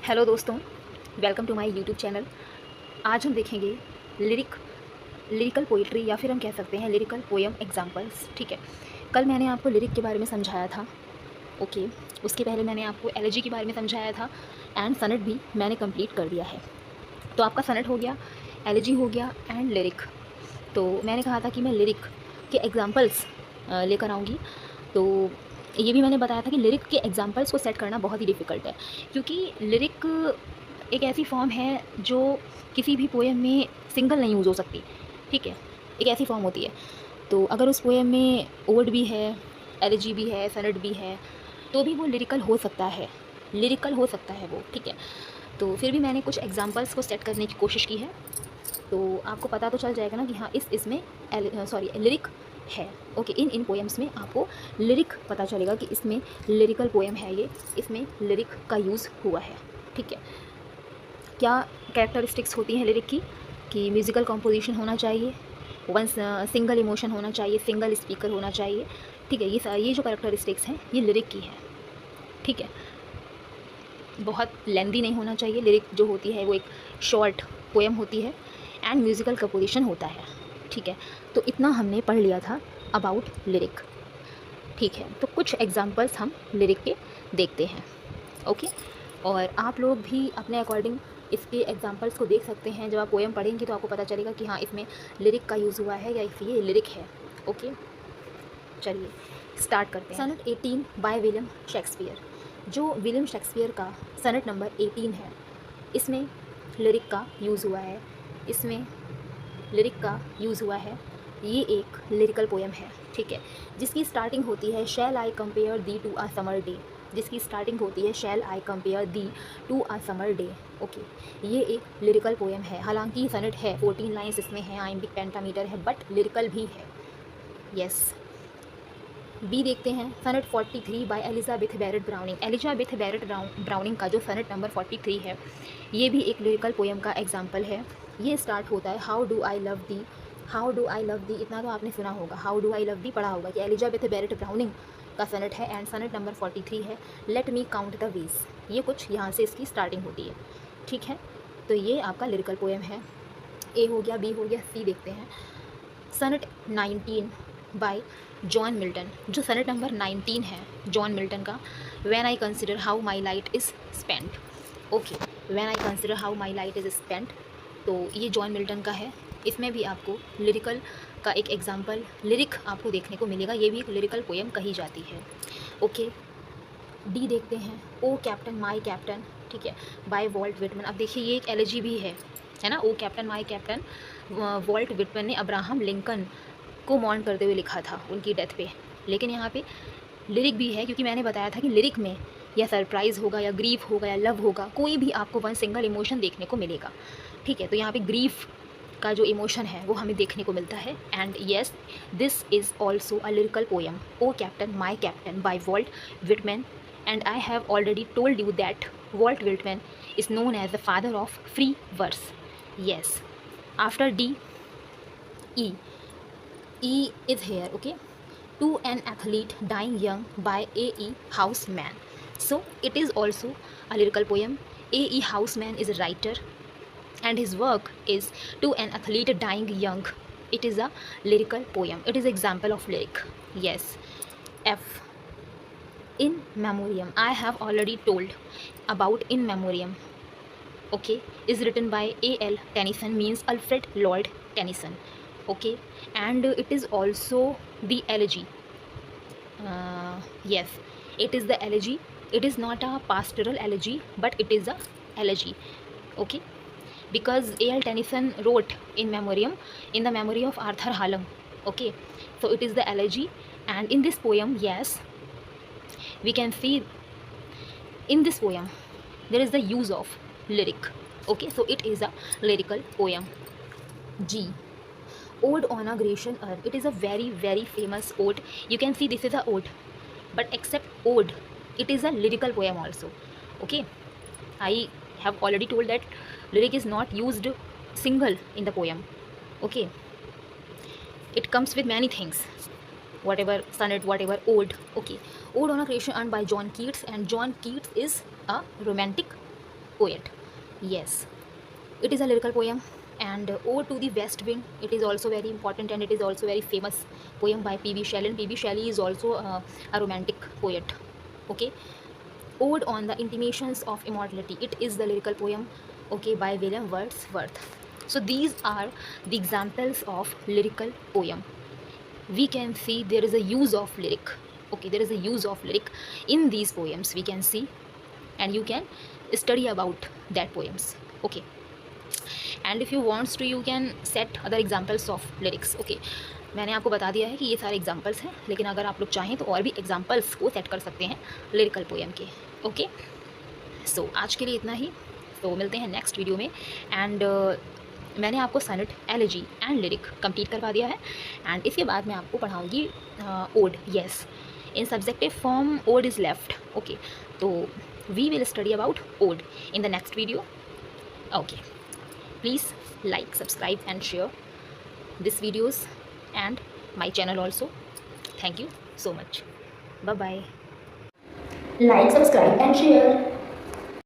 Hello दोस्तों, welcome to my YouTube channel. आज हम देखेंगे लिरिकल पोइट्री या फिर हम कह सकते हैं लिरिकल पोएम एग्जांपल्स। ठीक है, कल मैंने आपको लिरिक के बारे में समझाया था। ओके, उसके पहले मैंने आपको एलिजी के बारे में समझाया था एंड सनट भी मैंने कंप्लीट कर दिया है। तो आपका सनट हो गया, एलिजी हो गया एंड लिरिक। तो मैंने कहा था कि मैं लिरिक के एग्जांपल्स लेकर आऊँगी। तो ये भी मैंने बताया था कि लिरिक के एग्जांपल्स को सेट करना बहुत ही डिफ़िकल्ट है, क्योंकि लिरिक एक ऐसी फॉर्म है जो किसी भी पोएम में सिंगल नहीं यूज़ हो सकती। ठीक है, एक ऐसी फॉर्म होती है। तो अगर उस पोएम में ओड भी है, एलिजी भी है, सनट भी है, तो भी वो लिरिकल हो सकता है वो। ठीक है, तो फिर भी मैंने कुछ एग्जांपल्स को सेट करने की कोशिश की है, तो आपको पता तो चल जाएगा ना कि हाँ इसमें लिरिक है। ओके, इन पोएम्स में आपको लिरिक पता चलेगा कि इसमें लिरिकल पोएम है ये, इसमें लिरिक का यूज़ हुआ है। ठीक है, क्या कैरेक्टरिस्टिक्स होती हैं लिरिक की कि म्यूज़िकल कंपोजिशन होना चाहिए, वन सिंगल इमोशन होना चाहिए, सिंगल स्पीकर होना चाहिए। ठीक है, ये जो कैरेक्टरिस्टिक्स हैं ये लिरिक की हैं। ठीक है, बहुत लेंदी नहीं होना चाहिए। लिरिक जो होती है वो एक शॉर्ट पोएम होती है एंड म्यूज़िकल कंपोजिशन होता है। ठीक है, तो इतना हमने पढ़ लिया था अबाउट लिरिक। ठीक है, तो कुछ एग्जांपल्स हम लिरिक के देखते हैं। ओके, और आप लोग भी अपने अकॉर्डिंग इसके एग्जांपल्स को देख सकते हैं। जब आप पोएम पढ़ेंगे तो आपको पता चलेगा कि हाँ इसमें लिरिक का यूज़ हुआ है या ये लिरिक है। ओके, चलिए स्टार्ट करते हैं। सनट 18 बाय विलियम शेक्सपियर। जो विलियम शेक्सपियर का सनट नंबर 18 है, इसमें लिरिक का यूज़ हुआ है। ये एक लिरिकल पोएम है। ठीक है, जिसकी स्टार्टिंग होती है shall I compare thee to a summer day. Okay, ये एक लिरिकल पोएम है। हालांकि सनट है, 14 लाइन्स इसमें है, आइम्बिक पेंटामीटर है, बट लिरिकल भी है। यस, बी देखते हैं। सनट 43 बाय एलिजाबेथ बैरेट ब्राउनिंग का जो सनट नंबर 43 है, ये भी एक लिरिकल पोएम का एग्जाम्पल है। ये स्टार्ट होता है how do I love the. इतना तो आपने सुना होगा, how do I love the पढ़ा होगा कि एलिजाबेथ बैरेट ब्राउनिंग का सनट है एंड सनट नंबर 43 है। Let me count the ways, ये कुछ यहाँ से इसकी स्टार्टिंग होती है। ठीक है, तो ये आपका लिरिकल पोएम है। ए हो गया, बी हो गया, सी देखते हैं। सनट 19 बाय जॉन मिल्टन। जो सनट नंबर 19 है जॉन मिल्टन का, when I consider how my light is spent. Okay, when I consider how my light is spent, तो ये जॉन मिल्टन का है। इसमें भी आपको लिरिकल का एक एग्जाम्पल लिरिक आपको देखने को मिलेगा। ये भी एक लिरिकल पोएम कही जाती है। ओके, डी देखते हैं। ओ कैप्टन माई कैप्टन, ठीक है, बाय वॉल्ट विटमन। अब देखिए ये एक एलिजी भी है ना। O captain my captain, Walt Whitman ने अब्राहम लिंकन को मॉर्न करते हुए लिखा था उनकी डेथ पे। लेकिन यहाँ पे लिरिक भी है, क्योंकि मैंने बताया था कि लिरिक में या सरप्राइज़ होगा या ग्रीफ होगा या लव होगा, कोई भी आपको वन सिंगल इमोशन देखने को मिलेगा। ठीक है, तो यहाँ पे ग्रीफ का जो इमोशन है वो हमें देखने को मिलता है। And yes, this is also a lyrical poem, O captain my captain by Walt Whitman. And I have already told you that Walt Whitman is known as the father of free verse. Yes, after D, E is here. Okay, to an athlete dying young by A.E. Houseman. So it is also a lyrical poem. A.E. Houseman is a writer and his work is To an athlete dying young. It is a lyrical poem. It is example of lyric. Yes. F, in memoriam. I have already told about in memoriam. Okay, is written by A.L. Tennyson, means Alfred Lord Tennyson. Okay, and it is also the elegy. Yes, it is the elegy. It is not a pastoral elegy, but it is a elegy. Okay, because A.L. Tennyson wrote in memoriam, in the memory of Arthur Hallam. Okay, so it is the elegy. And in this poem, yes, we can see in this poem there is the use of lyric. Okay, so it is a lyrical poem. G, ode on a Grecian urn. It is a very very famous ode. You can see this is a ode, but except ode, it is a lyrical poem also. Okay, I have already told that lyric is not used single in the poem. Okay, it comes with many things, whatever sonnet, whatever ode. Okay, ode on a Grecian urn by John Keats, and John Keats is a romantic poet. Yes, it is a lyrical poem. And Ode to the West Wind, it is also very important, and it is also very famous poem by P.B. Shelley. And P.B. Shelley is also a romantic poet. Okay, Ode on the Intimations of Immortality, it is the lyrical poem, okay, by William Wordsworth. So these are the examples of lyrical poem. We can see there is a use of lyric. Okay, there is a use of lyric in these poems, we can see, and you can study about that poems. Okay, and if you wants to you can set other examples of lyrics. Okay, मैंने आपको बता दिया है कि ये सारे examples हैं, लेकिन अगर आप लोग चाहें तो और भी एग्जांपल्स को सेट कर सकते हैं लिरिकल पोएम के. ओके, सो आज के लिए इतना ही. तो मिलते हैं नेक्स्ट वीडियो में. एंड मैंने आपको sonnet, elegy and lyric complete करवा दिया है. एंड इसके बाद मैं आपको पढ़ाऊँगी ode. Yes, in subjective form ode is left. Okay, तो we will study about ode in the next video. Okay, please like, subscribe and share these videos and my channel also. Thank you so much. Bye bye. Like, subscribe and share.